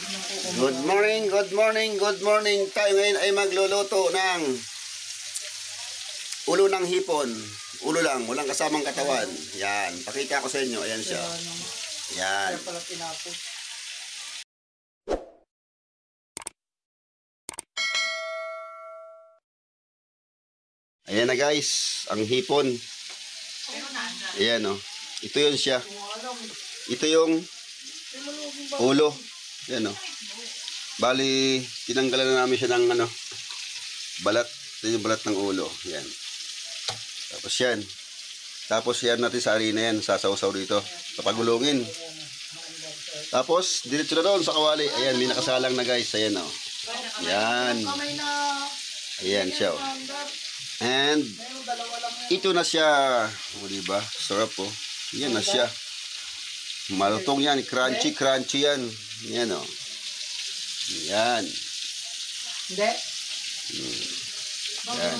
Good morning, good morning, good morning. Tayo ngayon ay magluluto ng ulo ng hipon. Ulo lang, walang kasamang katawan. Yan, pakita ko sa inyo. Ayan siya. Yan. Ayan na guys, ang hipon. Ayan o. Ito yun siya. Ito yung ulo. Ayan o. Bali, tinanggalan na namin siya ng balat. Ito yung balat ng ulo. Yan. Tapos yan. Tapos yan natin sa harina yan. Sasaw-saw dito. Papagulungin. Tapos, diretso na doon sa kawali. Ayan, may nakasalang na guys. Ayan o. Yan. Ayan siya o. And, ito na siya. O diba? Sarap o. Yan na siya. Malutong yan. Crunchy, crunchy yan. Yan o. Yan. Hindi. Yan.